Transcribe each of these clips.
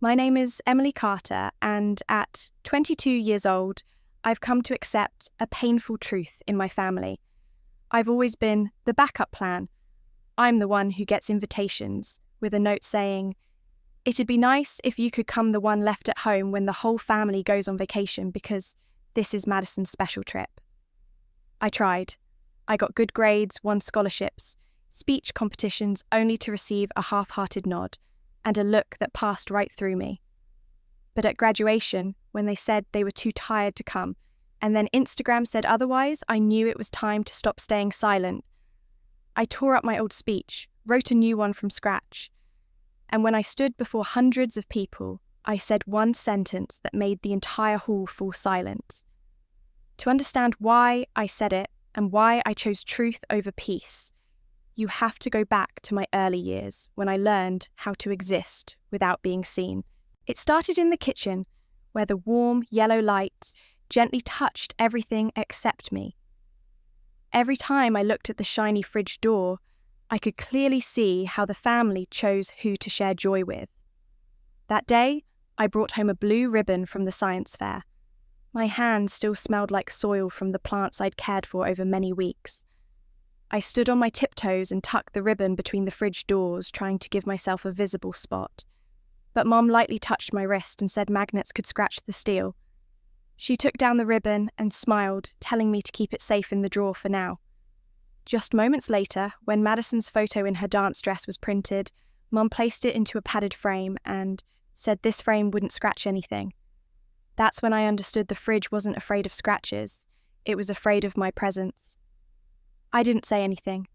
My name is Emily Carter, and at 22 years old, I've come to accept a painful truth in my family. I've always been the backup plan. I'm the one who gets invitations, with a note saying, "It'd be nice if you could come the one left at home when the whole family goes on vacation because this is Madison's special trip." I tried. I got good grades, won scholarships, speech competitions only to receive a half-hearted nod and a look that passed right through me. But at graduation, when they said they were too tired to come, and then Instagram said otherwise, I knew it was time to stop staying silent. I tore up my old speech, wrote a new one from scratch, and when I stood before hundreds of people, I said one sentence that made the entire hall fall silent. To understand why I said it and why I chose truth over peace, you have to go back to my early years when I learned how to exist without being seen. It started in the kitchen, where the warm yellow light gently touched everything except me. Every time I looked at the shiny fridge door, I could clearly see how the family chose who to share joy with. That day, I brought home a blue ribbon from the science fair. My hands still smelled like soil from the plants I'd cared for over many weeks. I stood on my tiptoes and tucked the ribbon between the fridge doors, trying to give myself a visible spot. But Mom lightly touched my wrist and said magnets could scratch the steel. She took down the ribbon and smiled, telling me to keep it safe in the drawer for now. Just moments later, when Madison's photo in her dance dress was printed, Mom placed it into a padded frame and said this frame wouldn't scratch anything. That's when I understood the fridge wasn't afraid of scratches. It was afraid of my presence. I didn't say anything.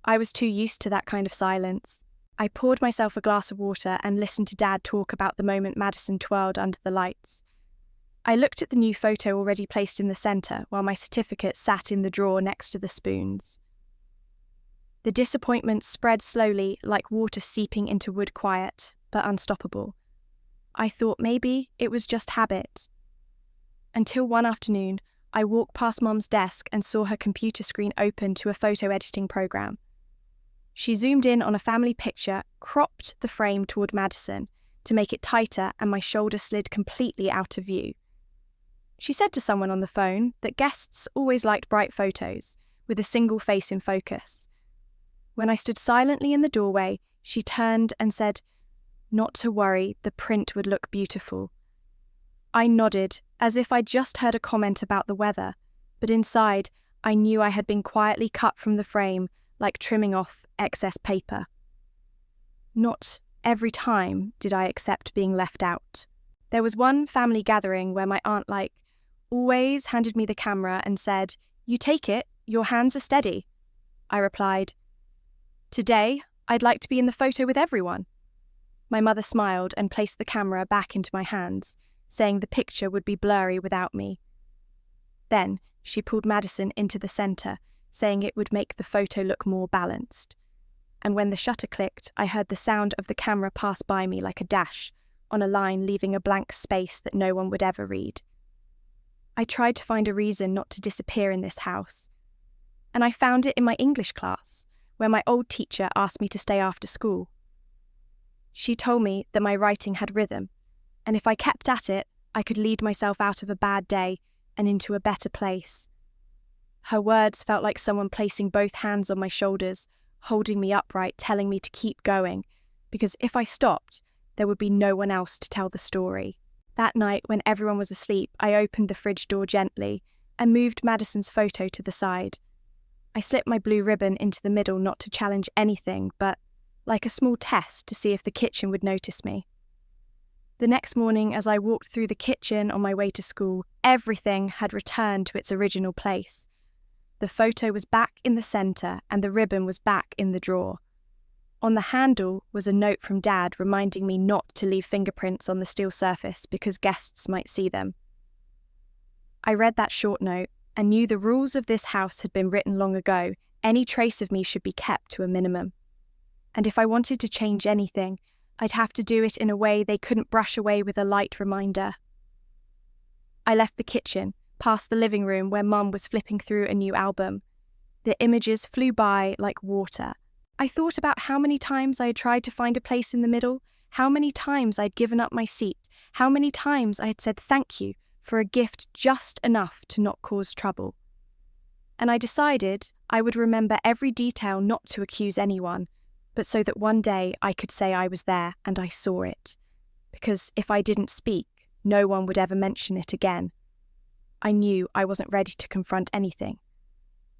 I was too used to that kind of silence. I poured myself a glass of water and listened to Dad talk about the moment Madison twirled under the lights. I looked at the new photo already placed in the centre while my certificate sat in the drawer next to the spoons. The disappointment spread slowly like water seeping into wood, quiet but unstoppable. I thought maybe it was just habit. Until one afternoon, I walked past Mum's desk and saw her computer screen open to a photo editing program. She zoomed in on a family picture, cropped the frame toward Madison to make it tighter, and my shoulder slid completely out of view. She said to someone on the phone that guests always liked bright photos, with a single face in focus. When I stood silently in the doorway, she turned and said, "Not to worry, the print would look beautiful." I nodded, as if I'd just heard a comment about the weather, but inside, I knew I had been quietly cut from the frame, like trimming off excess paper. Not every time did I accept being left out. There was one family gathering where my aunt, always handed me the camera and said, "You take it, your hands are steady." I replied, "Today, I'd like to be in the photo with everyone." My mother smiled and placed the camera back into my hands, saying the picture would be blurry without me. Then she pulled Madison into the centre, saying it would make the photo look more balanced. And when the shutter clicked, I heard the sound of the camera pass by me like a dash, on a line leaving a blank space that no one would ever read. I tried to find a reason not to disappear in this house, and I found it in my English class, where my old teacher asked me to stay after school. She told me that my writing had rhythm, and if I kept at it, I could lead myself out of a bad day and into a better place. Her words felt like someone placing both hands on my shoulders, holding me upright, telling me to keep going, because if I stopped, there would be no one else to tell the story. That night, when everyone was asleep, I opened the fridge door gently and moved Madison's photo to the side. I slipped my blue ribbon into the middle, not to challenge anything, but like a small test to see if the kitchen would notice me. The next morning, as I walked through the kitchen on my way to school, everything had returned to its original place. The photo was back in the centre and the ribbon was back in the drawer. On the handle was a note from Dad reminding me not to leave fingerprints on the steel surface because guests might see them. I read that short note and knew the rules of this house had been written long ago. Any trace of me should be kept to a minimum. And if I wanted to change anything, I'd have to do it in a way they couldn't brush away with a light reminder. I left the kitchen, past the living room where Mum was flipping through a new album. The images flew by like water. I thought about how many times I had tried to find a place in the middle, how many times I'd given up my seat, how many times I had said thank you for a gift just enough to not cause trouble. And I decided I would remember every detail not to accuse anyone, but so that one day I could say I was there and I saw it. Because if I didn't speak, no one would ever mention it again. I knew I wasn't ready to confront anything,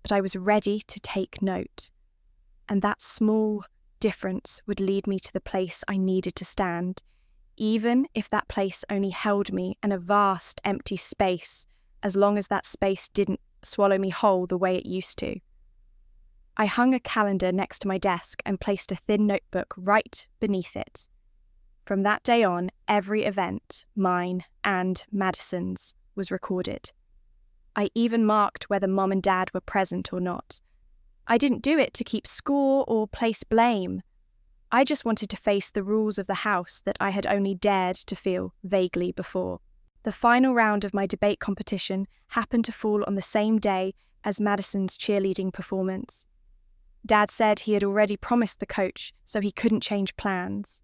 but I was ready to take note. And that small difference would lead me to the place I needed to stand, even if that place only held me in a vast empty space, as long as that space didn't swallow me whole the way it used to. I hung a calendar next to my desk and placed a thin notebook right beneath it. From that day on, every event, mine and Madison's, was recorded. I even marked whether Mum and Dad were present or not. I didn't do it to keep score or place blame. I just wanted to face the rules of the house that I had only dared to feel vaguely before. The final round of my debate competition happened to fall on the same day as Madison's cheerleading performance. Dad said he had already promised the coach, so he couldn't change plans.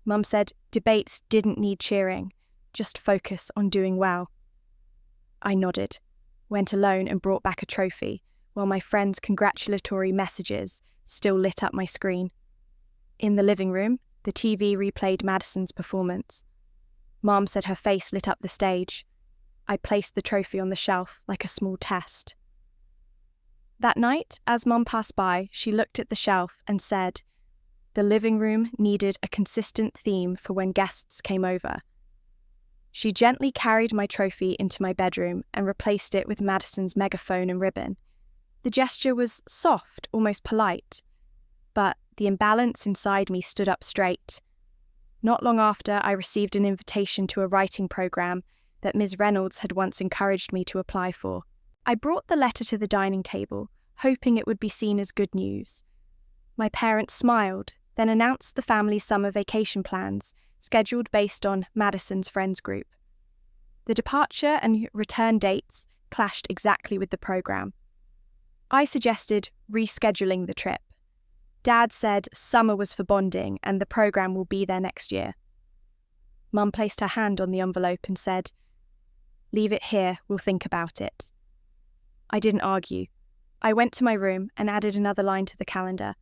Mum said debates didn't need cheering, just focus on doing well. I nodded, went alone and brought back a trophy, while my friends' congratulatory messages still lit up my screen. In the living room, the TV replayed Madison's performance. Mom said her face lit up the stage. I placed the trophy on the shelf like a small test. That night, as Mom passed by, she looked at the shelf and said, the living room needed a consistent theme for when guests came over. She gently carried my trophy into my bedroom and replaced it with Madison's megaphone and ribbon. The gesture was soft, almost polite, but the imbalance inside me stood up straight. Not long after, I received an invitation to a writing program that Ms. Reynolds had once encouraged me to apply for. I brought the letter to the dining table, hoping it would be seen as good news. My parents smiled, then announced the family's summer vacation plans, scheduled based on Madison's friends group. The departure and return dates clashed exactly with the program. I suggested rescheduling the trip. Dad said summer was for bonding and the program will be there next year. Mum placed her hand on the envelope and said, "Leave it here, we'll think about it." I didn't argue. I went to my room and added another line to the calendar.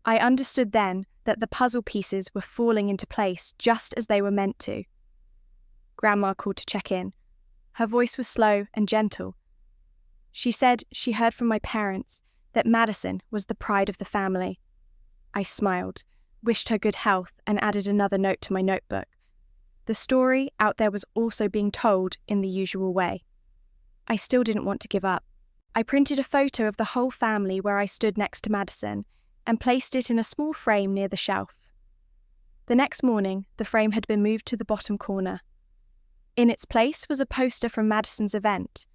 I understood then that the puzzle pieces were falling into place just as they were meant to. Grandma called to check in. Her voice was slow and gentle. She said she heard from my parents that Madison was the pride of the family. I smiled, wished her good health, and added another note to my notebook. The story out there was also being told in the usual way. I still didn't want to give up. I printed a photo of the whole family where I stood next to Madison and placed it in a small frame near the shelf. The next morning, the frame had been moved to the bottom corner. In its place was a poster from Madison's event.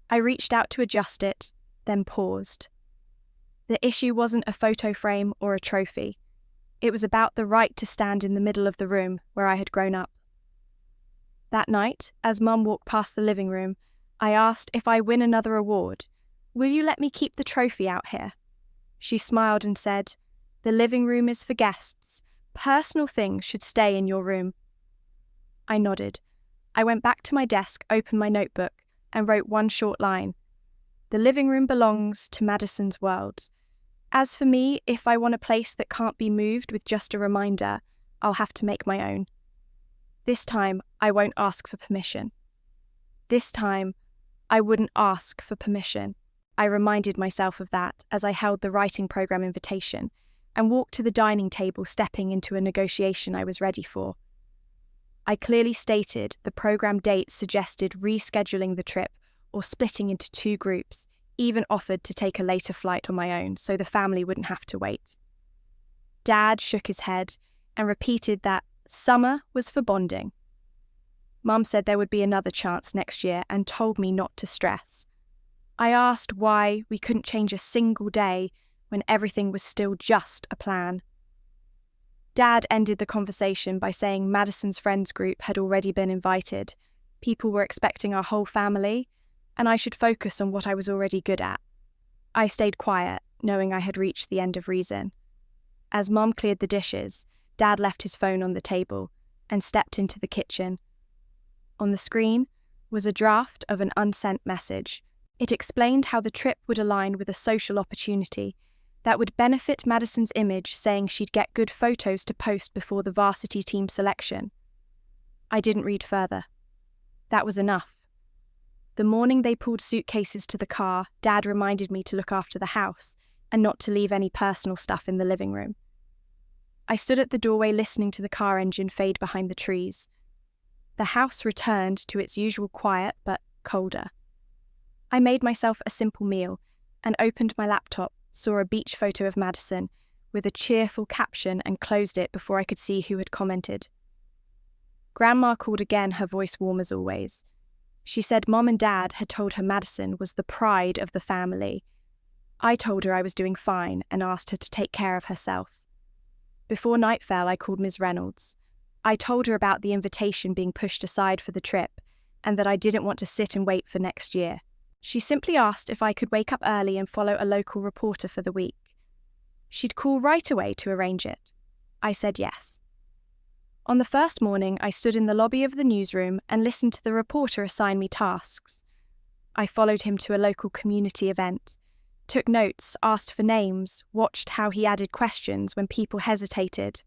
I reached out to adjust it, then paused. The issue wasn't a photo frame or a trophy. It was about the right to stand in the middle of the room where I had grown up. That night, as Mum walked past the living room, I asked if I win another award, "Will you let me keep the trophy out here?" She smiled and said, "The living room is for guests. Personal things should stay in your room." I nodded. I went back to my desk, opened my notebook, and wrote one short line. The living room belongs to Madison's world. As for me, if I want a place that can't be moved with just a reminder, I'll have to make my own. This time, I won't ask for permission. This time, I wouldn't ask for permission. I reminded myself of that as I held the writing program invitation and walked to the dining table, stepping into a negotiation I was ready for. I clearly stated the program dates suggested rescheduling the trip or splitting into 2 groups, even offered to take a later flight on my own so the family wouldn't have to wait. Dad shook his head and repeated that summer was for bonding. Mum said there would be another chance next year and told me not to stress. I asked why we couldn't change a single day when everything was still just a plan. Dad ended the conversation by saying Madison's friends group had already been invited. People were expecting our whole family, and I should focus on what I was already good at. I stayed quiet, knowing I had reached the end of reason. As Mum cleared the dishes, Dad left his phone on the table and stepped into the kitchen. On the screen was a draft of an unsent message. It explained how the trip would align with a social opportunity that would benefit Madison's image, saying she'd get good photos to post before the varsity team selection. I didn't read further. That was enough. The morning they pulled suitcases to the car, Dad reminded me to look after the house and not to leave any personal stuff in the living room. I stood at the doorway listening to the car engine fade behind the trees. The house returned to its usual quiet but colder. I made myself a simple meal and opened my laptop, saw a beach photo of Madison with a cheerful caption and closed it before I could see who had commented. Grandma called again, her voice warm as always. She said Mom and Dad had told her Madison was the pride of the family. I told her I was doing fine and asked her to take care of herself. Before night fell, I called Ms. Reynolds. I told her about the invitation being pushed aside for the trip and that I didn't want to sit and wait for next year. She simply asked if I could wake up early and follow a local reporter for the week. She'd call right away to arrange it. I said yes. On the first morning, I stood in the lobby of the newsroom and listened to the reporter assign me tasks. I followed him to a local community event, took notes, asked for names, watched how he added questions when people hesitated.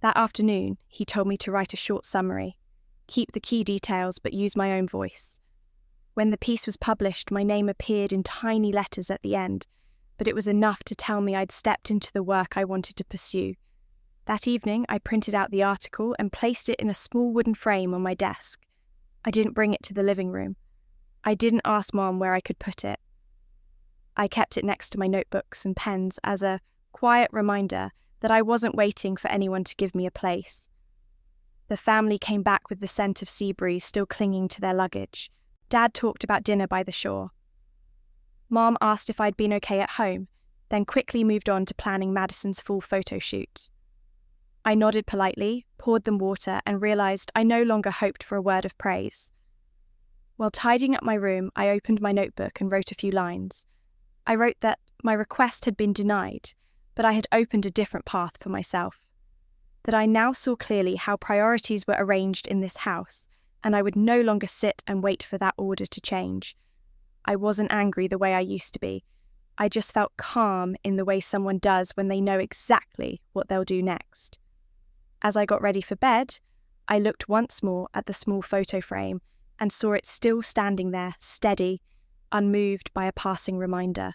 That afternoon, he told me to write a short summary, keep the key details but use my own voice. When the piece was published, my name appeared in tiny letters at the end, but it was enough to tell me I'd stepped into the work I wanted to pursue. That evening, I printed out the article and placed it in a small wooden frame on my desk. I didn't bring it to the living room. I didn't ask Mom where I could put it. I kept it next to my notebooks and pens as a quiet reminder that I wasn't waiting for anyone to give me a place. The family came back with the scent of sea breeze still clinging to their luggage. Dad talked about dinner by the shore. Mom asked if I'd been okay at home, then quickly moved on to planning Madison's full photo shoot. I nodded politely, poured them water, and realised I no longer hoped for a word of praise. While tidying up my room, I opened my notebook and wrote a few lines. I wrote that my request had been denied, but I had opened a different path for myself. That I now saw clearly how priorities were arranged in this house, and I would no longer sit and wait for that order to change. I wasn't angry the way I used to be. I just felt calm in the way someone does when they know exactly what they'll do next. As I got ready for bed, I looked once more at the small photo frame and saw it still standing there, steady, unmoved by a passing reminder.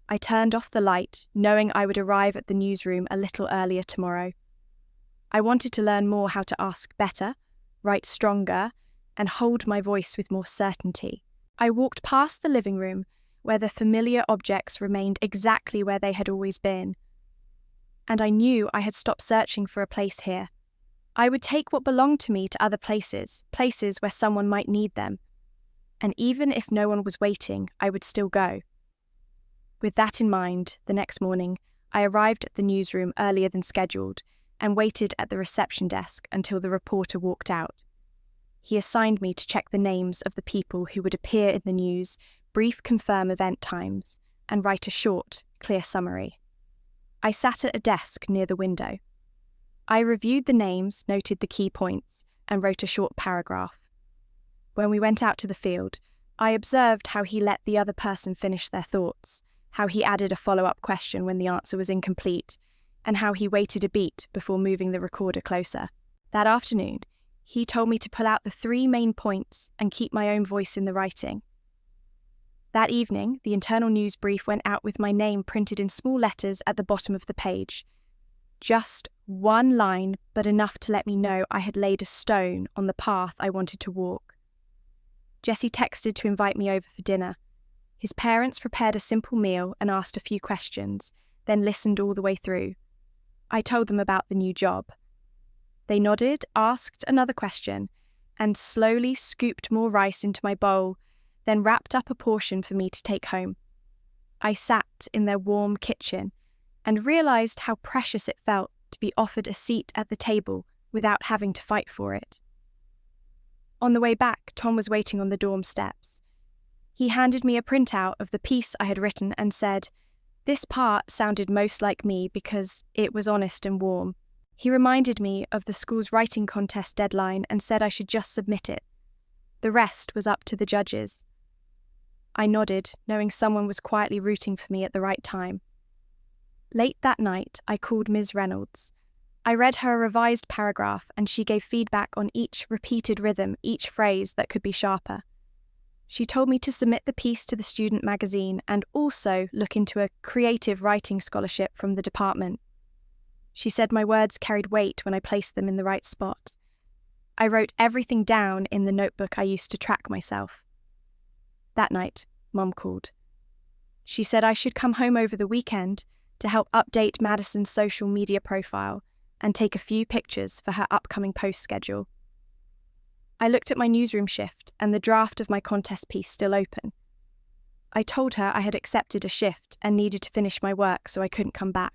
I turned off the light, knowing I would arrive at the newsroom a little earlier tomorrow. I wanted to learn more how to ask better, write stronger, and hold my voice with more certainty. I walked past the living room, where the familiar objects remained exactly where they had always been. And I knew I had stopped searching for a place here. I would take what belonged to me to other places, places where someone might need them. And even if no one was waiting, I would still go. With that in mind, the next morning, I arrived at the newsroom earlier than scheduled and waited at the reception desk until the reporter walked out. He assigned me to check the names of the people who would appear in the news, brief confirm event times, and write a short, clear summary. I sat at a desk near the window. I reviewed the names, noted the key points, and wrote a short paragraph. When we went out to the field, I observed how he let the other person finish their thoughts, how he added a follow-up question when the answer was incomplete, and how he waited a beat before moving the recorder closer. That afternoon, he told me to pull out the 3 main points and keep my own voice in the writing. That evening, the internal news brief went out with my name printed in small letters at the bottom of the page. Just one line, but enough to let me know I had laid a stone on the path I wanted to walk. Jesse texted to invite me over for dinner. His parents prepared a simple meal and asked a few questions, then listened all the way through. I told them about the new job. They nodded, asked another question, and slowly scooped more rice into my bowl, then wrapped up a portion for me to take home. I sat in their warm kitchen and realised how precious it felt to be offered a seat at the table without having to fight for it. On the way back, Tom was waiting on the dorm steps. He handed me a printout of the piece I had written and said, "This part sounded most like me because it was honest and warm." He reminded me of the school's writing contest deadline and said I should just submit it. The rest was up to the judges. I nodded, knowing someone was quietly rooting for me at the right time. Late that night, I called Ms. Reynolds. I read her a revised paragraph and she gave feedback on each repeated rhythm, each phrase that could be sharper. She told me to submit the piece to the student magazine and also look into a creative writing scholarship from the department. She said my words carried weight when I placed them in the right spot. I wrote everything down in the notebook I used to track myself. That night, Mum called. She said I should come home over the weekend to help update Madison's social media profile and take a few pictures for her upcoming post schedule. I looked at my newsroom shift and the draft of my contest piece still open. I told her I had accepted a shift and needed to finish my work so I couldn't come back.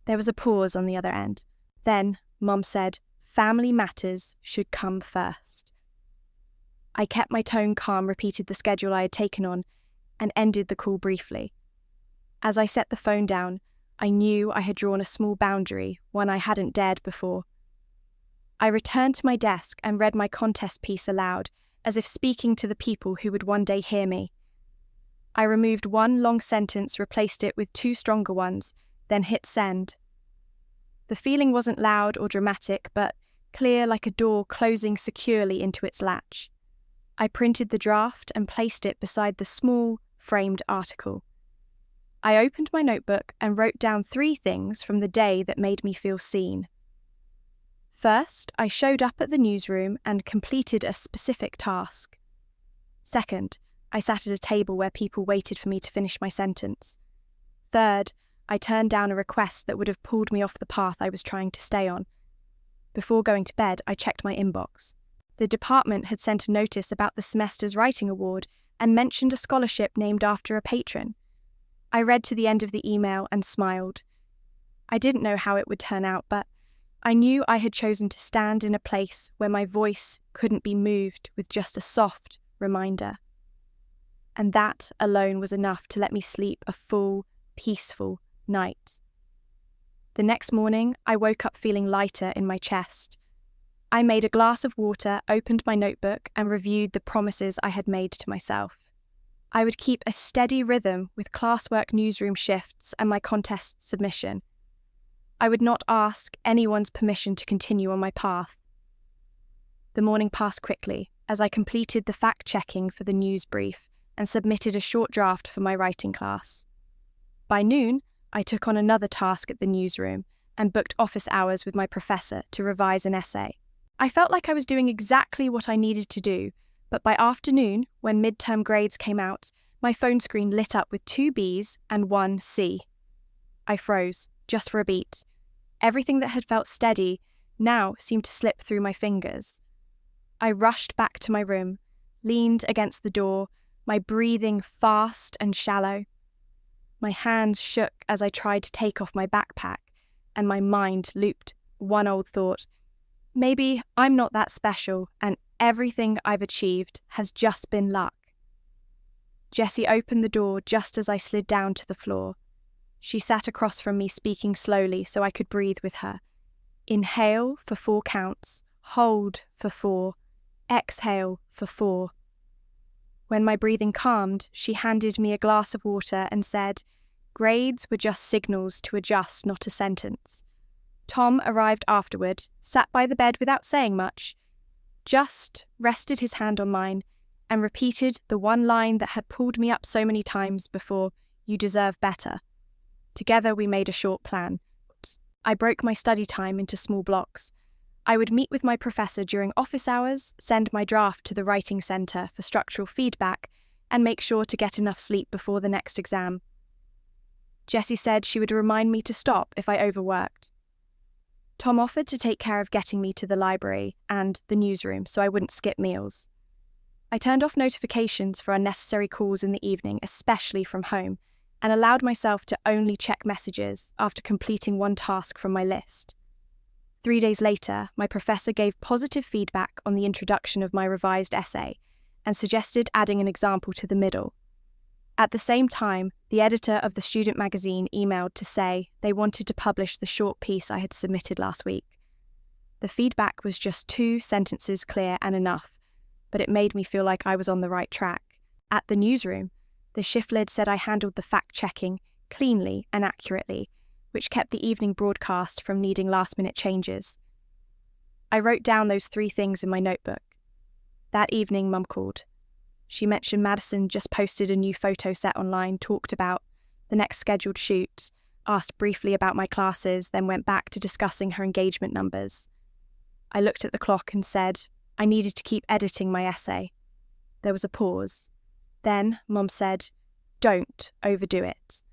There was a pause on the other end. Then, Mum said, "Family matters should come first." I kept my tone calm, repeated the schedule I had taken on, and ended the call briefly. As I set the phone down, I knew I had drawn a small boundary, one I hadn't dared before. I returned to my desk and read my contest piece aloud, as if speaking to the people who would one day hear me. I removed one long sentence, replaced it with two stronger ones, then hit send. The feeling wasn't loud or dramatic, but clear like a door closing securely into its latch. I printed the draft and placed it beside the small, framed article. I opened my notebook and wrote down 3 things from the day that made me feel seen. First, I showed up at the newsroom and completed a specific task. Second, I sat at a table where people waited for me to finish my sentence. Third, I turned down a request that would have pulled me off the path I was trying to stay on. Before going to bed, I checked my inbox. The department had sent a notice about the semester's writing award and mentioned a scholarship named after a patron. I read to the end of the email and smiled. I didn't know how it would turn out, but I knew I had chosen to stand in a place where my voice couldn't be moved with just a soft reminder. And that alone was enough to let me sleep a full, peaceful night. The next morning, I woke up feeling lighter in my chest. I made a glass of water, opened my notebook, and reviewed the promises I had made to myself. I would keep a steady rhythm with classwork, newsroom shifts, and my contest submission. I would not ask anyone's permission to continue on my path. The morning passed quickly as I completed the fact-checking for the news brief and submitted a short draft for my writing class. By noon, I took on another task at the newsroom and booked office hours with my professor to revise an essay. I felt like I was doing exactly what I needed to do, but by afternoon, when midterm grades came out, my phone screen lit up with 2 Bs and 1 C. I froze, just for a beat. Everything that had felt steady now seemed to slip through my fingers. I rushed back to my room, leaned against the door, my breathing fast and shallow. My hands shook as I tried to take off my backpack, and my mind looped one old thought. Maybe I'm not that special, and everything I've achieved has just been luck. Jessie opened the door just as I slid down to the floor. She sat across from me, speaking slowly so I could breathe with her. Inhale for 4 counts, hold for 4, exhale for 4. When my breathing calmed, she handed me a glass of water and said, "Grades were just signals to adjust, not a sentence." Tom arrived afterward, sat by the bed without saying much, just rested his hand on mine and repeated the one line that had pulled me up so many times before, "You deserve better." Together we made a short plan. I broke my study time into small blocks. I would meet with my professor during office hours, send my draft to the writing centre for structural feedback, and make sure to get enough sleep before the next exam. Jessie said she would remind me to stop if I overworked. Tom offered to take care of getting me to the library and the newsroom so I wouldn't skip meals. I turned off notifications for unnecessary calls in the evening, especially from home, and allowed myself to only check messages after completing one task from my list. 3 days later, my professor gave positive feedback on the introduction of my revised essay and suggested adding an example to the middle. At the same time, The editor of the student magazine emailed to say they wanted to publish the short piece I had submitted last week. The feedback was just 2 sentences clear and enough, but it made me feel like I was on the right track. At the newsroom, the shift lead said I handled the fact-checking cleanly and accurately, which kept the evening broadcast from needing last-minute changes. I wrote down those 3 things in my notebook. That evening, Mum called. She mentioned Madison just posted a new photo set online, talked about the next scheduled shoot, asked briefly about my classes, then went back to discussing her engagement numbers. I looked at the clock and said I needed to keep editing my essay. There was a pause. Then Mum said, "Don't overdo it."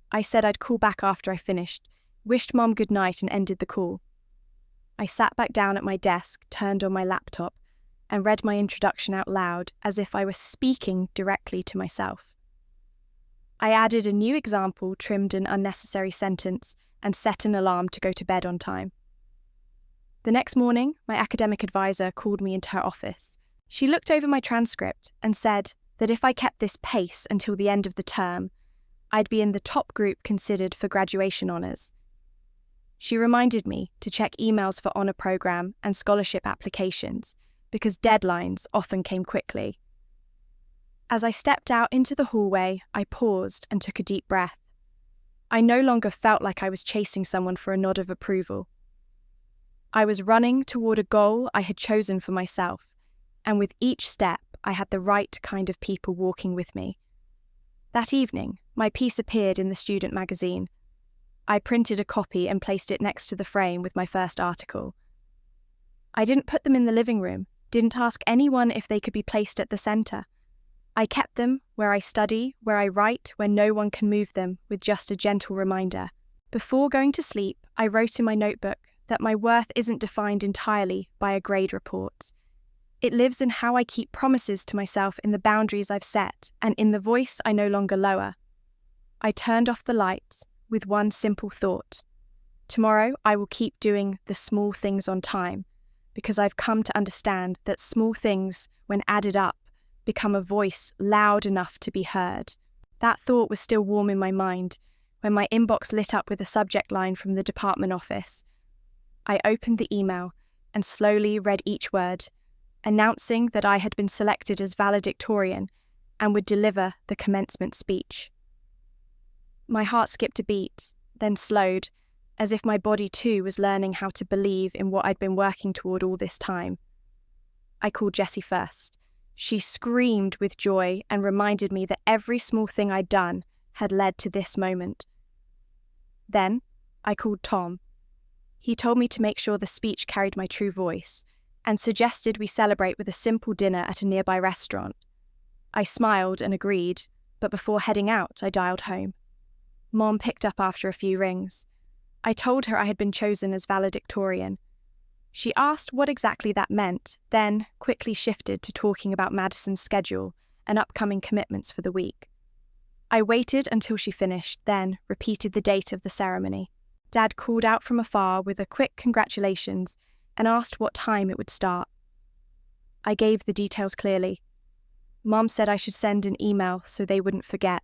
I said I'd call back after I finished, wished Mum good night and ended the call. I sat back down at my desk, turned on my laptop, and read my introduction out loud as if I were speaking directly to myself. I added a new example, trimmed an unnecessary sentence, and set an alarm to go to bed on time. The next morning, my academic advisor called me into her office. She looked over my transcript and said that if I kept this pace until the end of the term, I'd be in the top group considered for graduation honours. She reminded me to check emails for honour programme and scholarship applications, because deadlines often came quickly. As I stepped out into the hallway, I paused and took a deep breath. I no longer felt like I was chasing someone for a nod of approval. I was running toward a goal I had chosen for myself, and with each step, I had the right kind of people walking with me. That evening, my piece appeared in the student magazine. I printed a copy and placed it next to the frame with my first article. I didn't put them in the living room, didn't ask anyone if they could be placed at the centre. I kept them where I study, where I write, where no one can move them, with just a gentle reminder. Before going to sleep, I wrote in my notebook that my worth isn't defined entirely by a grade report. It lives in how I keep promises to myself in the boundaries I've set and in the voice I no longer lower. I turned off the lights with one simple thought. Tomorrow I will keep doing the small things on time, because I've come to understand that small things, when added up, become a voice loud enough to be heard. That thought was still warm in my mind when my inbox lit up with a subject line from the department office. I opened the email and slowly read each word, announcing that I had been selected as valedictorian and would deliver the commencement speech. My heart skipped a beat, then slowed, as if my body too was learning how to believe in what I'd been working toward all this time. I called Jessie first. She screamed with joy and reminded me that every small thing I'd done had led to this moment. Then I called Tom. He told me to make sure the speech carried my true voice and suggested we celebrate with a simple dinner at a nearby restaurant. I smiled and agreed, but before heading out, I dialed home. Mom picked up after a few rings. I told her I had been chosen as valedictorian. She asked what exactly that meant, then quickly shifted to talking about Madison's schedule and upcoming commitments for the week. I waited until she finished, then repeated the date of the ceremony. Dad called out from afar with a quick congratulations and asked what time it would start. I gave the details clearly. Mum said I should send an email so they wouldn't forget.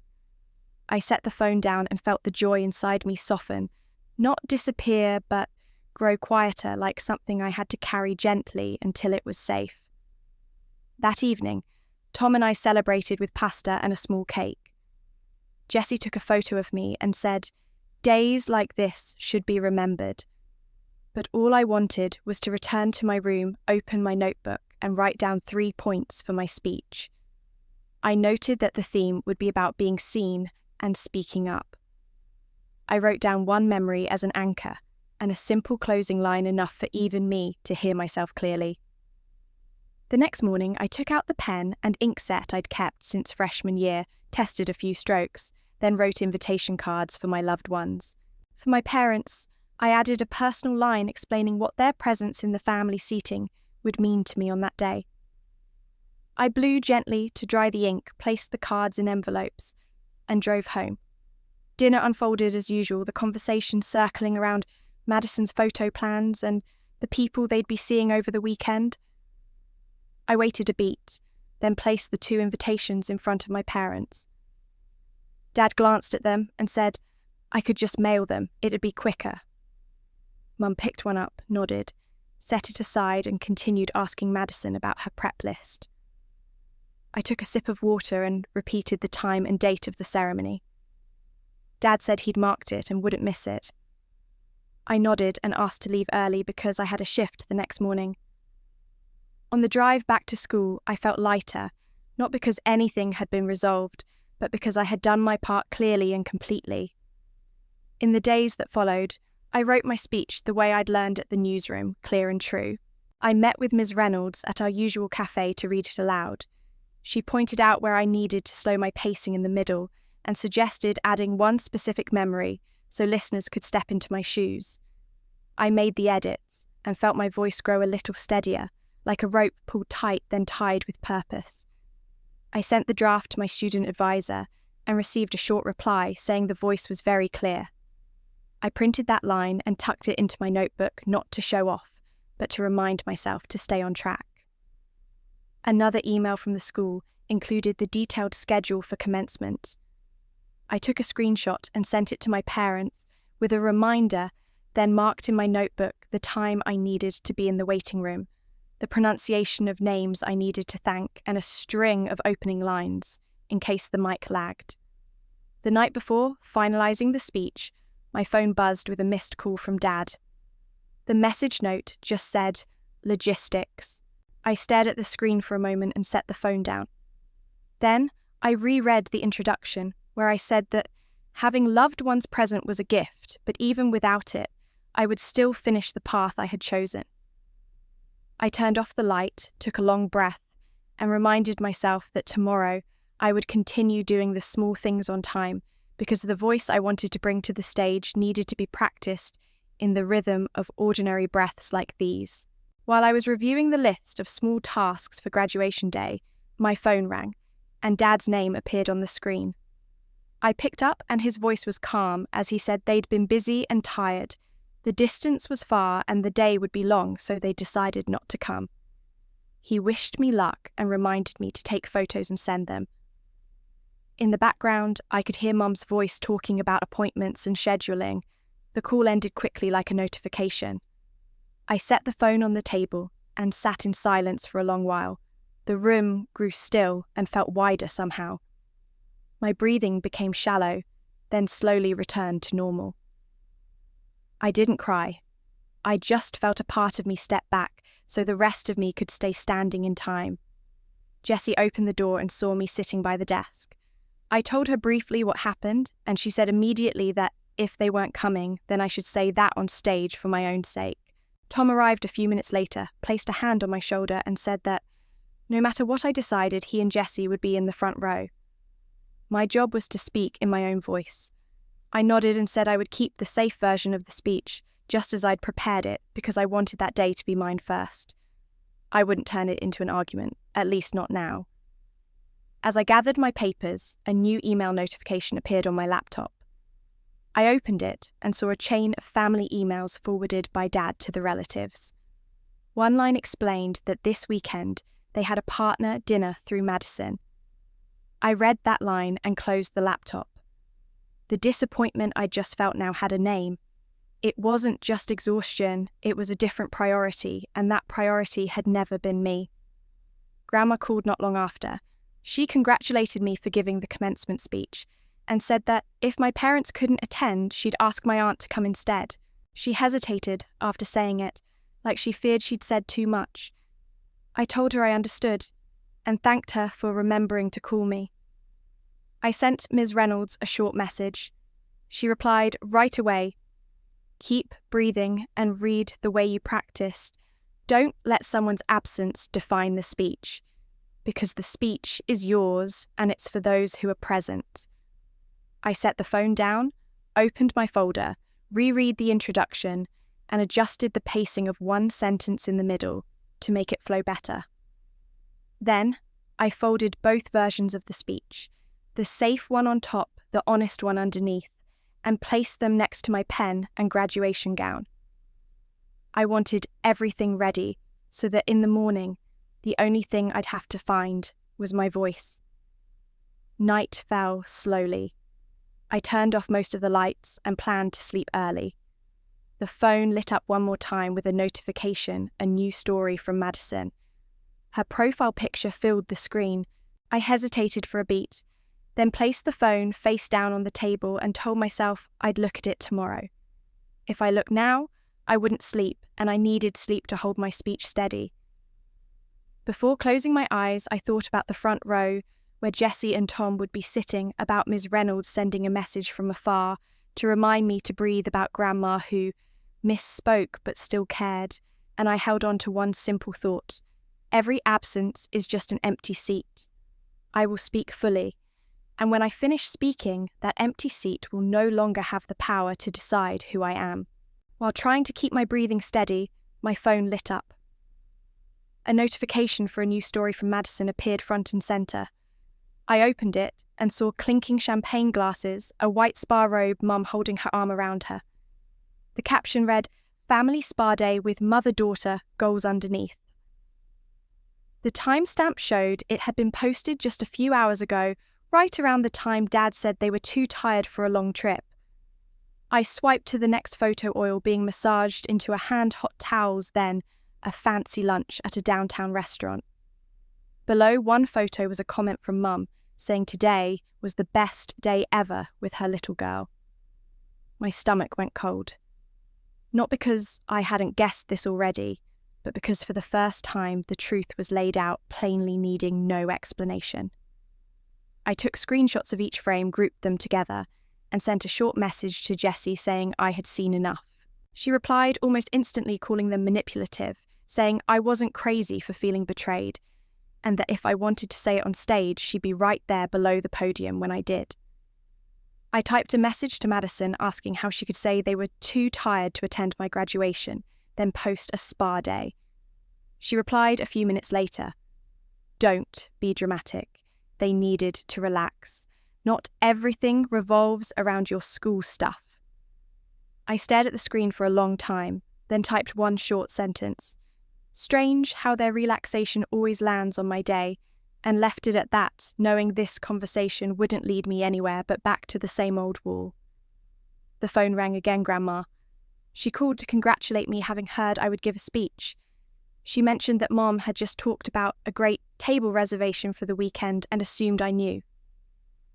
I set the phone down and felt the joy inside me soften, not disappear, but grow quieter, like something I had to carry gently until it was safe. That evening, Tom and I celebrated with pasta and a small cake. Jessie took a photo of me and said, "Days like this should be remembered." But all I wanted was to return to my room, open my notebook, and write down 3 points for my speech. I noted that the theme would be about being seen and speaking up. I wrote down one memory as an anchor, and a simple closing line enough for even me to hear myself clearly. The next morning, I took out the pen and ink set I'd kept since freshman year, tested a few strokes, then wrote invitation cards for my loved ones. For my parents, I added a personal line explaining what their presence in the family seating would mean to me on that day. I blew gently to dry the ink, placed the cards in envelopes, and drove home. Dinner unfolded as usual, the conversation circling around Madison's photo plans and the people they'd be seeing over the weekend. I waited a beat, then placed the 2 invitations in front of my parents. Dad glanced at them and said, "I could just mail them, it'd be quicker." Mum picked one up, nodded, set it aside and continued asking Madison about her prep list. I took a sip of water and repeated the time and date of the ceremony. Dad said he'd marked it and wouldn't miss it. I nodded and asked to leave early because I had a shift the next morning. On the drive back to school, I felt lighter, not because anything had been resolved, but because I had done my part clearly and completely. In the days that followed, I wrote my speech the way I'd learned at the newsroom, clear and true. I met with Ms. Reynolds at our usual cafe to read it aloud. She pointed out where I needed to slow my pacing in the middle and suggested adding one specific memory so listeners could step into my shoes. I made the edits and felt my voice grow a little steadier, like a rope pulled tight then tied with purpose. I sent the draft to my student advisor and received a short reply saying the voice was very clear. I printed that line and tucked it into my notebook, not to show off, but to remind myself to stay on track. Another email from the school included the detailed schedule for commencement. I took a screenshot and sent it to my parents with a reminder, then marked in my notebook the time I needed to be in the waiting room, the pronunciation of names I needed to thank, and a string of opening lines, in case the mic lagged. The night before, finalising the speech, my phone buzzed with a missed call from Dad. The message note just said, "Logistics." I stared at the screen for a moment and set the phone down. Then I reread the introduction, where I said that having loved ones present was a gift, but even without it, I would still finish the path I had chosen. I turned off the light, took a long breath, and reminded myself that tomorrow I would continue doing the small things on time, because the voice I wanted to bring to the stage needed to be practiced in the rhythm of ordinary breaths like these. While I was reviewing the list of small tasks for graduation day, my phone rang, and Dad's name appeared on the screen. I picked up and his voice was calm as he said they'd been busy and tired. The distance was far and the day would be long, so they decided not to come. He wished me luck and reminded me to take photos and send them. In the background, I could hear Mum's voice talking about appointments and scheduling. The call ended quickly like a notification. I set the phone on the table and sat in silence for a long while. The room grew still and felt wider somehow. My breathing became shallow, then slowly returned to normal. I didn't cry. I just felt a part of me step back so the rest of me could stay standing in time. Jessie opened the door and saw me sitting by the desk. I told her briefly what happened, and she said immediately that if they weren't coming, then I should say that on stage for my own sake. Tom arrived a few minutes later, placed a hand on my shoulder and said that no matter what I decided, he and Jessie would be in the front row. My job was to speak in my own voice. I nodded and said I would keep the safe version of the speech, just as I'd prepared it, because I wanted that day to be mine first. I wouldn't turn it into an argument, at least not now. As I gathered my papers, a new email notification appeared on my laptop. I opened it and saw a chain of family emails forwarded by Dad to the relatives. One line explained that this weekend they had a partner dinner through Madison. I read that line and closed the laptop. The disappointment I just felt now had a name. It wasn't just exhaustion, it was a different priority, and that priority had never been me. Grandma called not long after. She congratulated me for giving the commencement speech and said that if my parents couldn't attend, she'd ask my aunt to come instead. She hesitated after saying it, like she feared she'd said too much. I told her I understood and thanked her for remembering to call me. I sent Ms. Reynolds a short message. She replied right away, "Keep breathing and read the way you practiced. Don't let someone's absence define the speech, because the speech is yours and it's for those who are present." I set the phone down, opened my folder, reread the introduction, and adjusted the pacing of one sentence in the middle to make it flow better. Then, I folded both versions of the speech, the safe one on top, the honest one underneath, and placed them next to my pen and graduation gown. I wanted everything ready so that in the morning, the only thing I'd have to find was my voice. Night fell slowly. I turned off most of the lights and planned to sleep early. The phone lit up one more time with a notification, a new story from Madison. Her profile picture filled the screen. I hesitated for a beat, then placed the phone face down on the table and told myself I'd look at it tomorrow. If I looked now, I wouldn't sleep, and I needed sleep to hold my speech steady. Before closing my eyes, I thought about the front row, where Jessie and Tom would be sitting, about Ms. Reynolds sending a message from afar to remind me to breathe about Grandma who misspoke but still cared, and I held on to one simple thought. Every absence is just an empty seat. I will speak fully, and when I finish speaking, that empty seat will no longer have the power to decide who I am. While trying to keep my breathing steady, my phone lit up. A notification for a new story from Madison appeared front and centre. I opened it and saw clinking champagne glasses, a white spa robe, Mum holding her arm around her. The caption read, "Family Spa Day with Mother-Daughter," goals underneath. The timestamp showed it had been posted just a few hours ago, right around the time Dad said they were too tired for a long trip. I swiped to the next photo oil being massaged into a hand-hot towels, then a fancy lunch at a downtown restaurant. Below one photo was a comment from Mum, saying today was the best day ever with her little girl. My stomach went cold. Not because I hadn't guessed this already, but because for the first time the truth was laid out, plainly needing no explanation. I took screenshots of each frame, grouped them together, and sent a short message to Jessie saying I had seen enough. She replied almost instantly, calling them manipulative, saying I wasn't crazy for feeling betrayed, and that if I wanted to say it on stage, she'd be right there below the podium when I did. I typed a message to Madison asking how she could say they were too tired to attend my graduation, then post a spa day. She replied a few minutes later, "Don't be dramatic. They needed to relax. Not everything revolves around your school stuff." I stared at the screen for a long time, then typed one short sentence. Strange how their relaxation always lands on my day, and left it at that, knowing this conversation wouldn't lead me anywhere but back to the same old wall. The phone rang again, Grandma. She called to congratulate me, having heard I would give a speech. She mentioned that Mom had just talked about a great table reservation for the weekend and assumed I knew.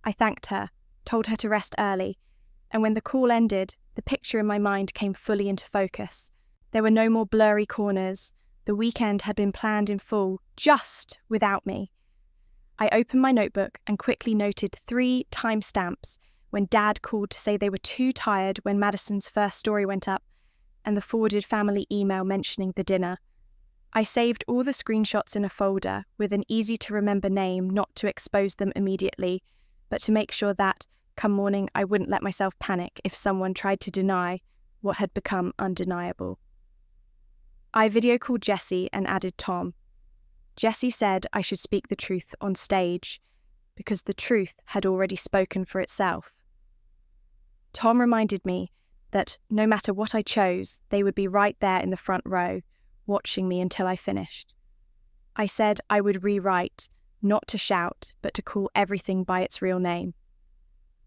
I thanked her, told her to rest early, and when the call ended, the picture in my mind came fully into focus. There were no more blurry corners. The weekend had been planned in full, just without me. I opened my notebook and quickly noted 3 timestamps when Dad called to say they were too tired when Madison's first story went up, and the forwarded family email mentioning the dinner. I saved all the screenshots in a folder with an easy-to-remember name, not to expose them immediately, but to make sure that, come morning, I wouldn't let myself panic if someone tried to deny what had become undeniable. I video called Jessie and added Tom. Jessie said I should speak the truth on stage, because the truth had already spoken for itself. Tom reminded me that no matter what I chose, they would be right there in the front row, watching me until I finished. I said I would rewrite, not to shout, but to call everything by its real name.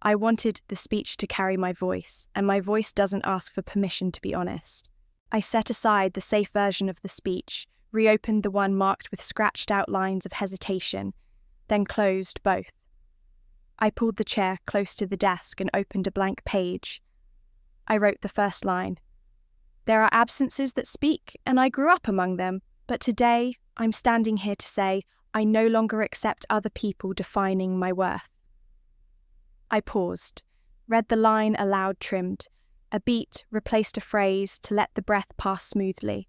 I wanted the speech to carry my voice, and my voice doesn't ask for permission to be honest. I set aside the safe version of the speech, reopened the one marked with scratched out lines of hesitation, then closed both. I pulled the chair close to the desk and opened a blank page. I wrote the first line. There are absences that speak, and I grew up among them, but today I'm standing here to say I no longer accept other people defining my worth. I paused, read the line aloud, trimmed. A beat replaced a phrase to let the breath pass smoothly,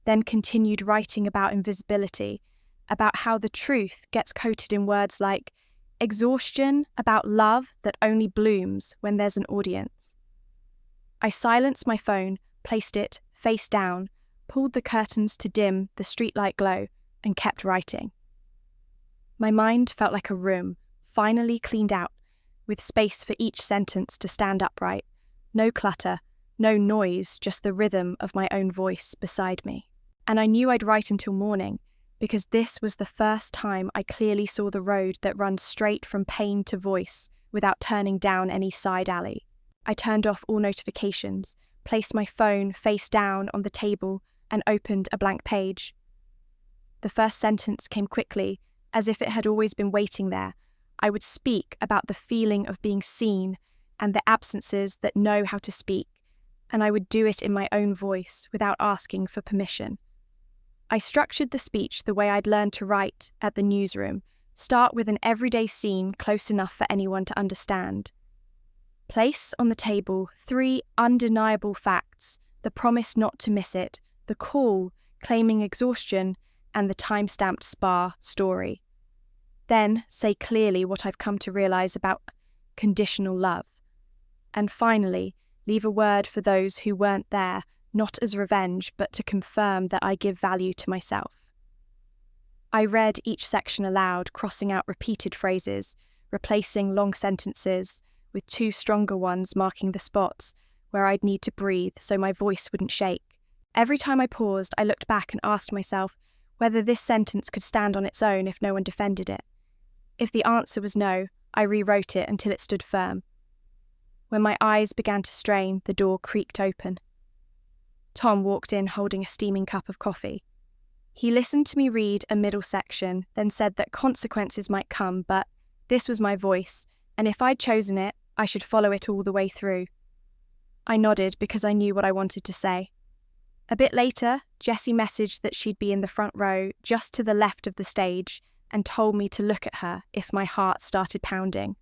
then continued writing about invisibility, about how the truth gets coated in words like exhaustion, about love that only blooms when there's an audience. I silenced my phone, placed it face down, pulled the curtains to dim the streetlight glow, and kept writing. My mind felt like a room, finally cleaned out, with space for each sentence to stand upright. No clutter, no noise, just the rhythm of my own voice beside me. And I knew I'd write until morning, because this was the first time I clearly saw the road that runs straight from pain to voice without turning down any side alley. I turned off all notifications, placed my phone face down on the table, and opened a blank page. The first sentence came quickly, as if it had always been waiting there. I would speak about the feeling of being seen and the absences that know how to speak, and I would do it in my own voice without asking for permission. I structured the speech the way I'd learned to write at the newsroom, start with an everyday scene close enough for anyone to understand. Place on the table 3 undeniable facts: the promise not to miss it, the call claiming exhaustion, and the time-stamped spa story. Then say clearly what I've come to realize about conditional love. And finally, leave a word for those who weren't there, not as revenge, but to confirm that I give value to myself. I read each section aloud, crossing out repeated phrases, replacing long sentences with 2 stronger ones marking the spots where I'd need to breathe so my voice wouldn't shake. Every time I paused, I looked back and asked myself whether this sentence could stand on its own if no one defended it. If the answer was no, I rewrote it until it stood firm. When my eyes began to strain, the door creaked open. Tom walked in holding a steaming cup of coffee. He listened to me read a middle section, then said that consequences might come, but this was my voice, and if I'd chosen it, I should follow it all the way through. I nodded because I knew what I wanted to say. A bit later, Jessie messaged that she'd be in the front row, just to the left of the stage, and told me to look at her if my heart started pounding.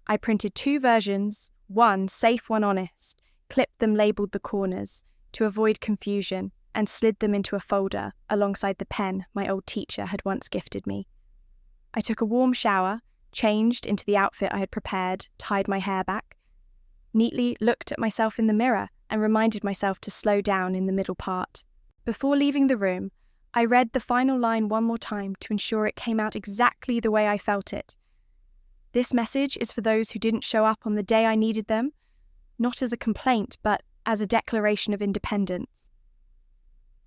I printed 2 versions, one safe, one honest, clipped them labelled the corners to avoid confusion, and slid them into a folder alongside the pen my old teacher had once gifted me. I took a warm shower, changed into the outfit I had prepared, tied my hair back, neatly looked at myself in the mirror, and reminded myself to slow down in the middle part. Before leaving the room, I read the final line one more time to ensure it came out exactly the way I felt it. This message is for those who didn't show up on the day I needed them, not as a complaint, but as a declaration of independence.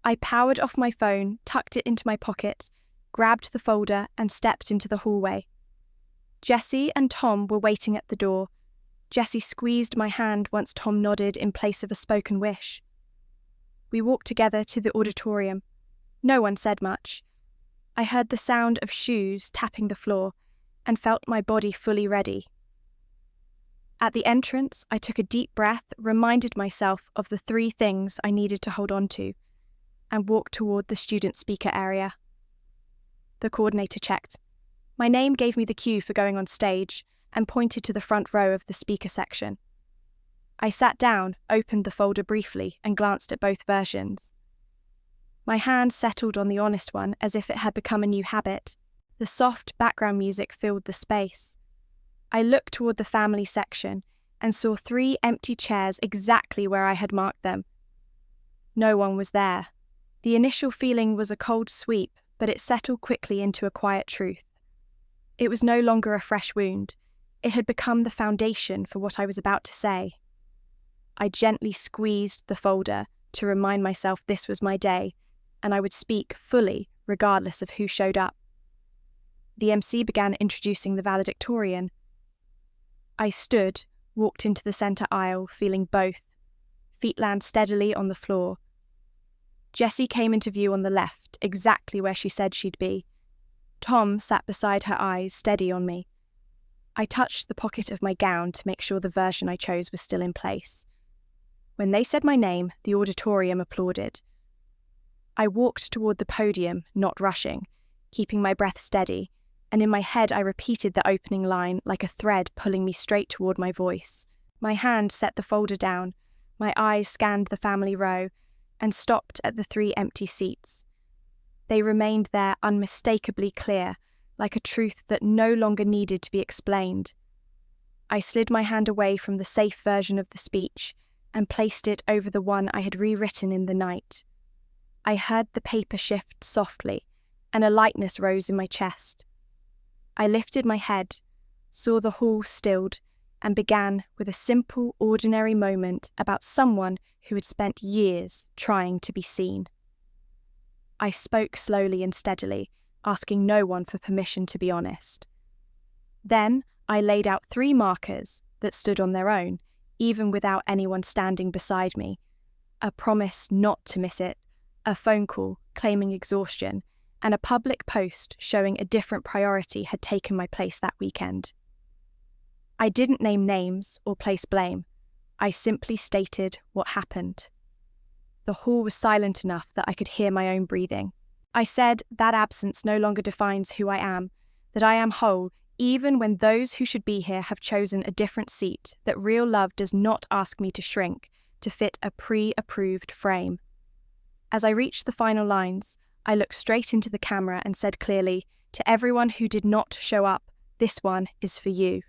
I powered off my phone, tucked it into my pocket, grabbed the folder, and stepped into the hallway. Jessie and Tom were waiting at the door. Jessie squeezed my hand once Tom nodded in place of a spoken wish. We walked together to the auditorium. No one said much. I heard the sound of shoes tapping the floor and felt my body fully ready. At the entrance, I took a deep breath, reminded myself of the 3 things I needed to hold on to, and walked toward the student speaker area. The coordinator checked. My name gave me the cue for going on stage and pointed to the front row of the speaker section. I sat down, opened the folder briefly, and glanced at both versions. My hand settled on the honest one as if it had become a new habit. The soft background music filled the space. I looked toward the family section and saw 3 empty chairs exactly where I had marked them. No one was there. The initial feeling was a cold sweep, but it settled quickly into a quiet truth. It was no longer a fresh wound. It had become the foundation for what I was about to say. I gently squeezed the folder to remind myself this was my day, and I would speak fully regardless of who showed up. The MC began introducing the valedictorian. I stood, walked into the centre aisle, feeling both. Feet land steadily on the floor. Jessie came into view on the left, exactly where she said she'd be. Tom sat beside her, eyes steady on me. I touched the pocket of my gown to make sure the version I chose was still in place. When they said my name, the auditorium applauded. I walked toward the podium, not rushing, keeping my breath steady, and in my head I repeated the opening line like a thread pulling me straight toward my voice. My hand set the folder down, my eyes scanned the family row, and stopped at the 3 empty seats. They remained there unmistakably clear, like a truth that no longer needed to be explained. I slid my hand away from the safe version of the speech and placed it over the one I had rewritten in the night. I heard the paper shift softly, and a lightness rose in my chest. I lifted my head, saw the hall stilled, and began with a simple, ordinary moment about someone who had spent years trying to be seen. I spoke slowly and steadily, asking no one for permission to be honest. Then I laid out 3 markers that stood on their own, even without anyone standing beside me. A promise not to miss it, a phone call claiming exhaustion, and a public post showing a different priority had taken my place that weekend. I didn't name names or place blame. I simply stated what happened. The hall was silent enough that I could hear my own breathing. I said that absence no longer defines who I am, that I am whole even when those who should be here have chosen a different seat, that real love does not ask me to shrink to fit a pre-approved frame. As I reached the final lines, I looked straight into the camera and said clearly, to everyone who did not show up, this one is for you.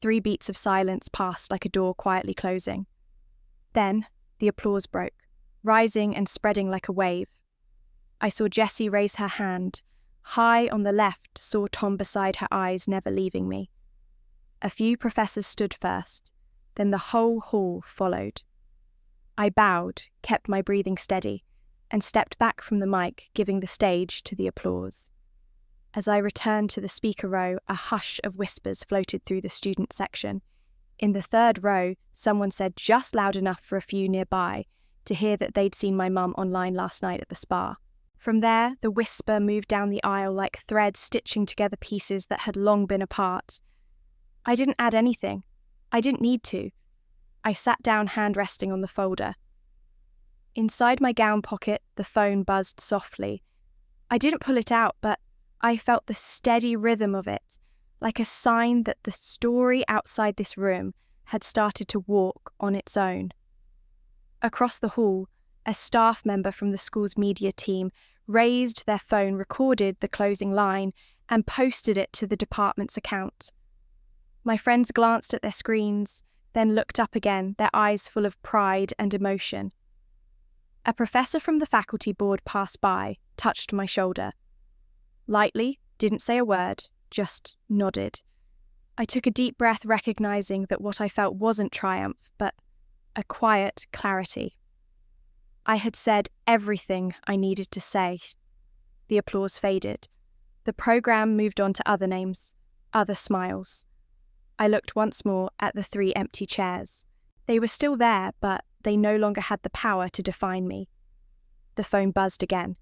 3 beats of silence passed like a door quietly closing. Then the applause broke, rising and spreading like a wave. I saw Jessie raise her hand. High on the left, saw Tom beside her, eyes never leaving me. A few professors stood first, then the whole hall followed. I bowed, kept my breathing steady, and stepped back from the mic, giving the stage to the applause. As I returned to the speaker row, a hush of whispers floated through the student section. In the 3rd row, someone said just loud enough for a few nearby to hear that they'd seen my mum online last night at the spa. From there, the whisper moved down the aisle like thread stitching together pieces that had long been apart. I didn't add anything. I didn't need to. I sat down, hand resting on the folder. Inside my gown pocket, the phone buzzed softly. I didn't pull it out, but I felt the steady rhythm of it, like a sign that the story outside this room had started to walk on its own. Across the hall, a staff member from the school's media team raised their phone, recorded the closing line, and posted it to the department's account. My friends glanced at their screens, then looked up again, their eyes full of pride and emotion. A professor from the faculty board passed by, touched my shoulder. Lightly, didn't say a word, just nodded. I took a deep breath, recognizing that what I felt wasn't triumph, but a quiet clarity. I had said everything I needed to say. The applause faded. The program moved on to other names, other smiles. I looked once more at the 3 empty chairs. They were still there, but they no longer had the power to define me. The phone buzzed again.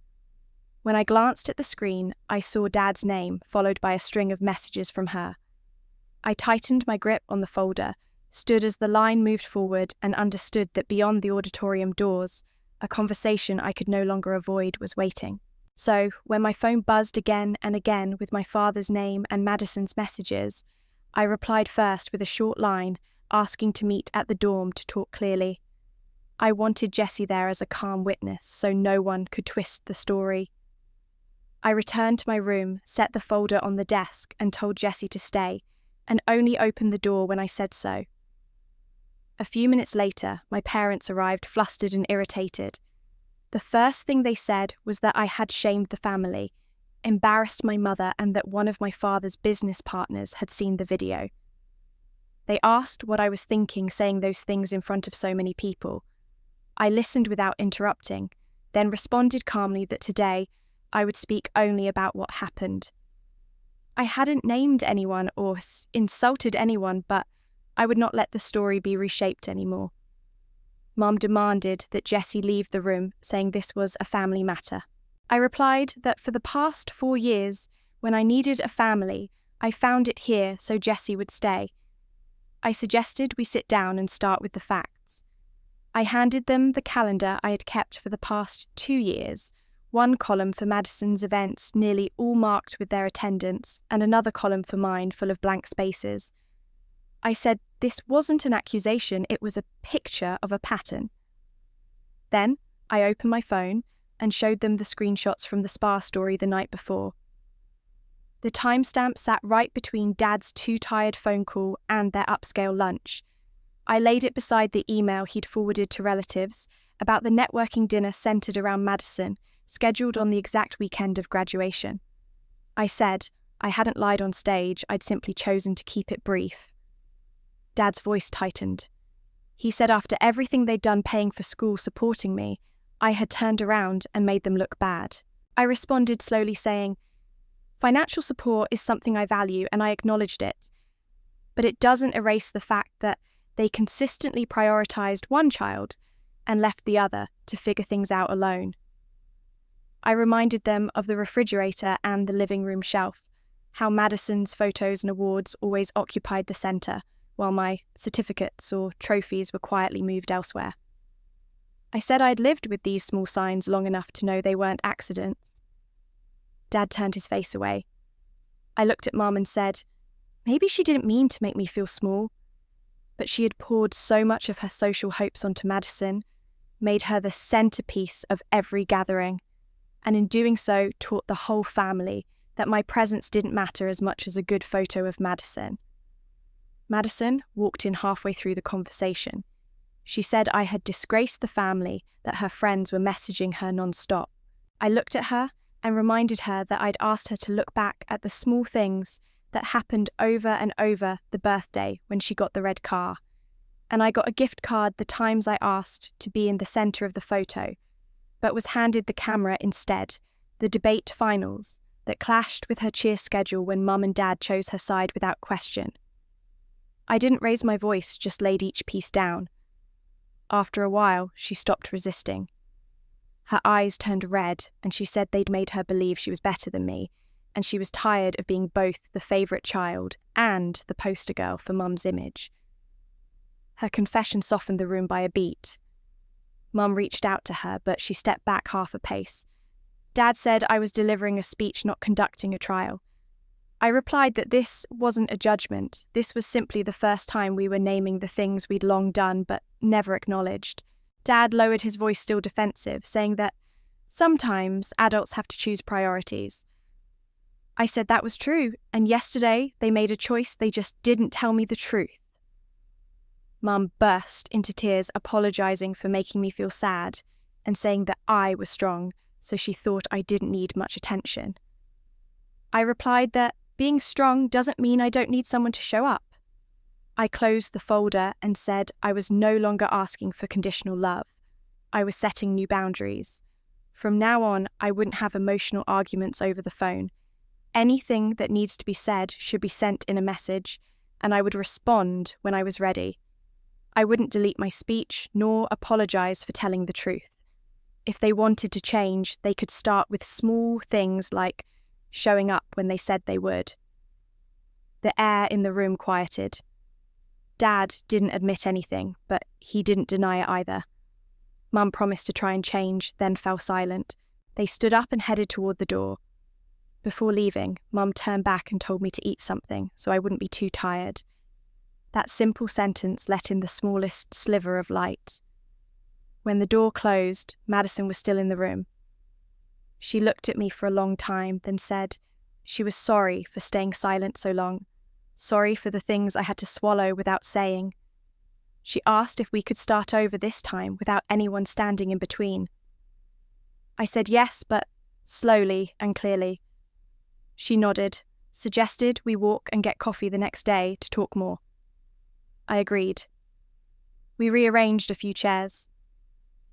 When I glanced at the screen, I saw Dad's name, followed by a string of messages from her. I tightened my grip on the folder, stood as the line moved forward, and understood that beyond the auditorium doors, a conversation I could no longer avoid was waiting. So, when my phone buzzed again and again with my father's name and Madison's messages, I replied first with a short line, asking to meet at the dorm to talk clearly. I wanted Jessie there as a calm witness, so no one could twist the story. I returned to my room, set the folder on the desk, and told Jessie to stay, and only opened the door when I said so. A few minutes later, my parents arrived, flustered and irritated. The first thing they said was that I had shamed the family, embarrassed my mother, and that one of my father's business partners had seen the video. They asked what I was thinking saying those things in front of so many people. I listened without interrupting, then responded calmly that today I would speak only about what happened. I hadn't named anyone or insulted anyone, but I would not let the story be reshaped anymore. Mum demanded that Jessie leave the room, saying this was a family matter. I replied that for the past 4 years, when I needed a family, I found it here so Jessie would stay. I suggested we sit down and start with the facts. I handed them the calendar I had kept for the past 2 years, 1 column for Madison's events, nearly all marked with their attendance, and another column for mine full of blank spaces. I said this wasn't an accusation, it was a picture of a pattern. Then I opened my phone and showed them the screenshots from the spa story the night before. The timestamp sat right between Dad's too-tired phone call and their upscale lunch. I laid it beside the email he'd forwarded to relatives about the networking dinner centered around Madison, scheduled on the exact weekend of graduation. I said I hadn't lied on stage, I'd simply chosen to keep it brief. Dad's voice tightened. He said after everything they'd done paying for school, supporting me, I had turned around and made them look bad. I responded slowly saying, "Financial support is something I value and I acknowledged it, but it doesn't erase the fact that they consistently prioritized one child and left the other to figure things out alone. I reminded them of the refrigerator and the living room shelf, how Madison's photos and awards always occupied the center, while my certificates or trophies were quietly moved elsewhere. I said I'd lived with these small signs long enough to know they weren't accidents. Dad turned his face away. I looked at Mum and said, maybe she didn't mean to make me feel small, but she had poured so much of her social hopes onto Madison, made her the centerpiece of every gathering, and in doing so taught the whole family that my presence didn't matter as much as a good photo of Madison. Madison walked in halfway through the conversation. She said I had disgraced the family, that her friends were messaging her non-stop. I looked at her and reminded her that I'd asked her to look back at the small things that happened over and over the birthday when she got the red car. And I got a gift card the times I asked to be in the centre of the photo, but was handed the camera instead, the debate finals, that clashed with her cheer schedule when Mum and Dad chose her side without question. I didn't raise my voice, just laid each piece down. After a while, she stopped resisting. Her eyes turned red, and she said they'd made her believe she was better than me, and she was tired of being both the favourite child and the poster girl for Mum's image. Her confession softened the room by a beat. Mum reached out to her, but she stepped back half a pace. Dad said I was delivering a speech, not conducting a trial. I replied that this wasn't a judgment. This was simply the first time we were naming the things we'd long done but never acknowledged. Dad lowered his voice, still defensive, saying that sometimes adults have to choose priorities. I said that was true, and yesterday they made a choice, they just didn't tell me the truth. Mum burst into tears, apologising for making me feel sad and saying that I was strong, so she thought I didn't need much attention. I replied that being strong doesn't mean I don't need someone to show up. I closed the folder and said I was no longer asking for conditional love. I was setting new boundaries. From now on, I wouldn't have emotional arguments over the phone. Anything that needs to be said should be sent in a message, and I would respond when I was ready. I wouldn't delete my speech, nor apologise for telling the truth. If they wanted to change, they could start with small things like showing up when they said they would. The air in the room quieted. Dad didn't admit anything, but he didn't deny it either. Mum promised to try and change, then fell silent. They stood up and headed toward the door. Before leaving, Mum turned back and told me to eat something so I wouldn't be too tired. That simple sentence let in the smallest sliver of light. When the door closed, Madison was still in the room. She looked at me for a long time, then said she was sorry for staying silent so long, sorry for the things I had to swallow without saying. She asked if we could start over this time without anyone standing in between. I said yes, but slowly and clearly. She nodded, suggested we walk and get coffee the next day to talk more. I agreed. We rearranged a few chairs.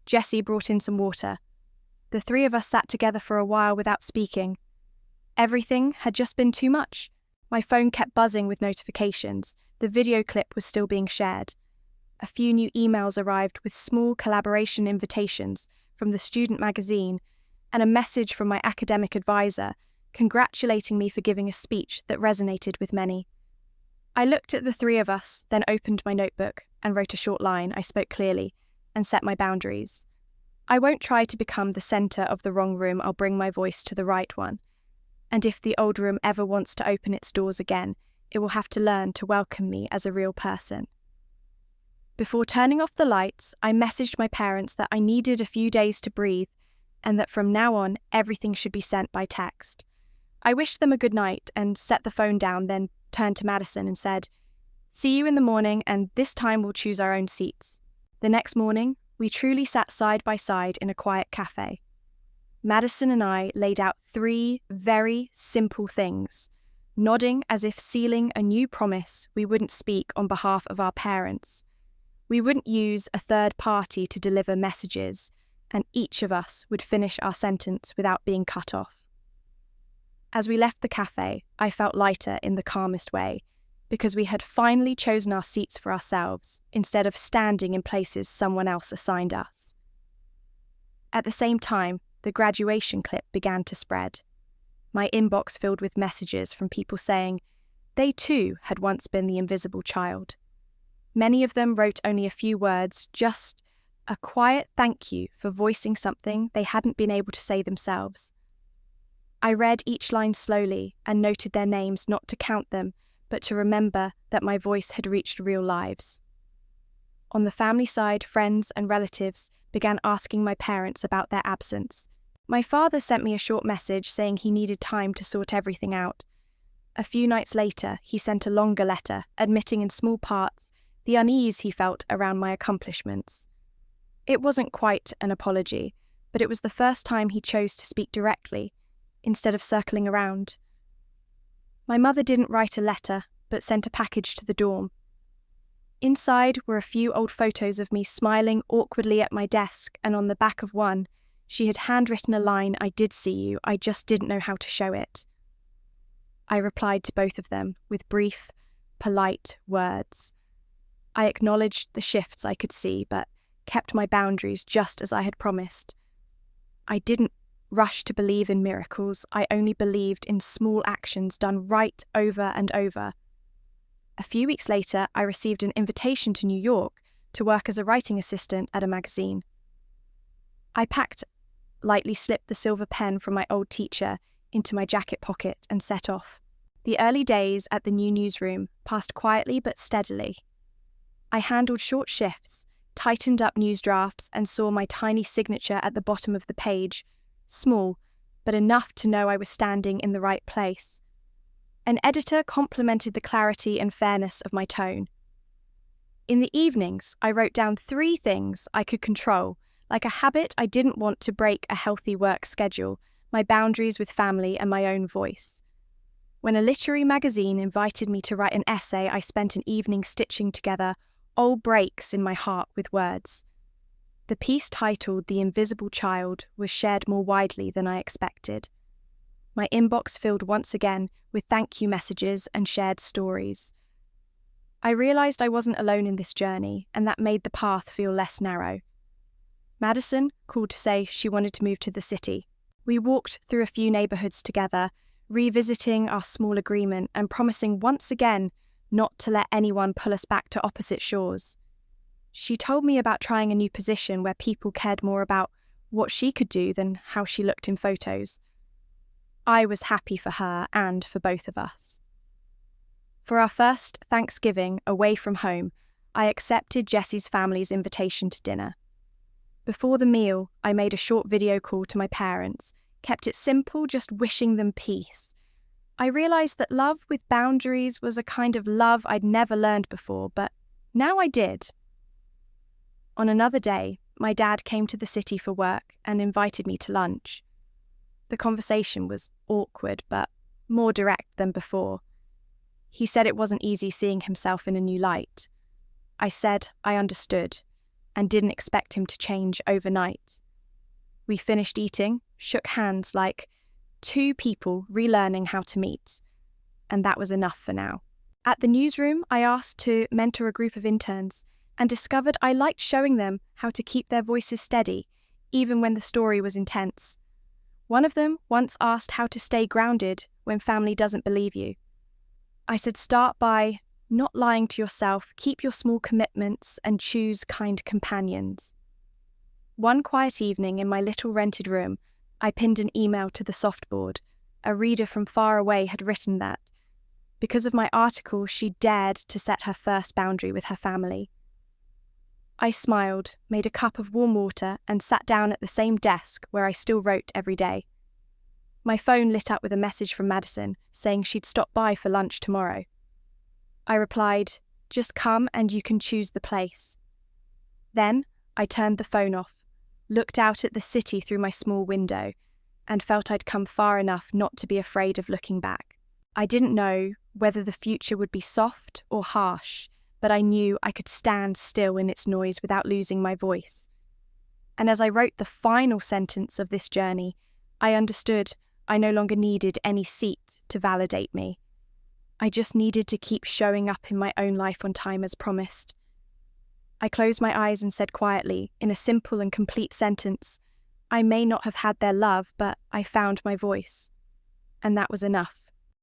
Jessie brought in some water. The three of us sat together for a while without speaking. Everything had just been too much. My phone kept buzzing with notifications. The video clip was still being shared. A few new emails arrived with small collaboration invitations from the student magazine and a message from my academic advisor congratulating me for giving a speech that resonated with many. I looked at the three of us, then opened my notebook and wrote a short line. I spoke clearly and set my boundaries. I won't try to become the centre of the wrong room. I'll bring my voice to the right one. And if the old room ever wants to open its doors again, it will have to learn to welcome me as a real person. Before turning off the lights, I messaged my parents that I needed a few days to breathe and that from now on, everything should be sent by text. I wished them a good night and set the phone down, then turned to Madison and said, "See you in the morning, and this time we'll choose our own seats." The next morning, we truly sat side by side in a quiet cafe. Madison and I laid out 3 very simple things, nodding as if sealing a new promise we wouldn't speak on behalf of our parents. We wouldn't use a third party to deliver messages, and each of us would finish our sentence without being cut off. As we left the cafe, I felt lighter in the calmest way, because we had finally chosen our seats for ourselves instead of standing in places someone else assigned us. At the same time, the graduation clip began to spread. My inbox filled with messages from people saying they too had once been the invisible child. Many of them wrote only a few words, just a quiet thank you for voicing something they hadn't been able to say themselves. I read each line slowly and noted their names, not to count them, but to remember that my voice had reached real lives. On the family side, friends and relatives began asking my parents about their absence. My father sent me a short message saying he needed time to sort everything out. A few nights later, he sent a longer letter, admitting in small parts the unease he felt around my accomplishments. It wasn't quite an apology, but it was the first time he chose to speak directly, instead of circling around. My mother didn't write a letter, but sent a package to the dorm. Inside were a few old photos of me smiling awkwardly at my desk, and on the back of one, she had handwritten a line, "I did see you, I just didn't know how to show it." I replied to both of them with brief, polite words. I acknowledged the shifts I could see, but kept my boundaries just as I had promised. I didn't rush to believe in miracles, I only believed in small actions done right over and over. A few weeks later, I received an invitation to New York to work as a writing assistant at a magazine. I packed, lightly slipped the silver pen from my old teacher into my jacket pocket and set off. The early days at the new newsroom passed quietly but steadily. I handled short shifts, tightened up news drafts, and saw my tiny signature at the bottom of the page, small, but enough to know I was standing in the right place. An editor complimented the clarity and fairness of my tone. In the evenings, I wrote down 3 things I could control, like a habit I didn't want to break: a healthy work schedule, my boundaries with family, and my own voice. When a literary magazine invited me to write an essay, I spent an evening stitching together old breaks in my heart with words. The piece, titled "The Invisible Child," was shared more widely than I expected. My inbox filled once again with thank you messages and shared stories. I realised I wasn't alone in this journey, and that made the path feel less narrow. Madison called to say she wanted to move to the city. We walked through a few neighbourhoods together, revisiting our small agreement and promising once again not to let anyone pull us back to opposite shores. She told me about trying a new position where people cared more about what she could do than how she looked in photos. I was happy for her and for both of us. For our first Thanksgiving away from home, I accepted Jessie's family's invitation to dinner. Before the meal, I made a short video call to my parents, kept it simple, just wishing them peace. I realised that love with boundaries was a kind of love I'd never learned before, but now I did. On another day, my dad came to the city for work and invited me to lunch. The conversation was awkward, but more direct than before. He said it wasn't easy seeing himself in a new light. I said I understood and didn't expect him to change overnight. We finished eating, shook hands like 2 people relearning how to meet, and that was enough for now. At the newsroom, I asked to mentor a group of interns and discovered I liked showing them how to keep their voices steady, even when the story was intense. One of them once asked how to stay grounded when family doesn't believe you. I said start by not lying to yourself, keep your small commitments, and choose kind companions. One quiet evening in my little rented room, I pinned an email to the softboard. A reader from far away had written that, because of my article, she dared to set her first boundary with her family. I smiled, made a cup of warm water, and sat down at the same desk where I still wrote every day. My phone lit up with a message from Madison saying she'd stop by for lunch tomorrow. I replied, "Just come and you can choose the place." Then I turned the phone off, looked out at the city through my small window, and felt I'd come far enough not to be afraid of looking back. I didn't know whether the future would be soft or harsh, but I knew I could stand still in its noise without losing my voice. And as I wrote the final sentence of this journey, I understood I no longer needed any seat to validate me. I just needed to keep showing up in my own life on time as promised. I closed my eyes and said quietly, in a simple and complete sentence, I may not have had their love, but I found my voice. And that was enough.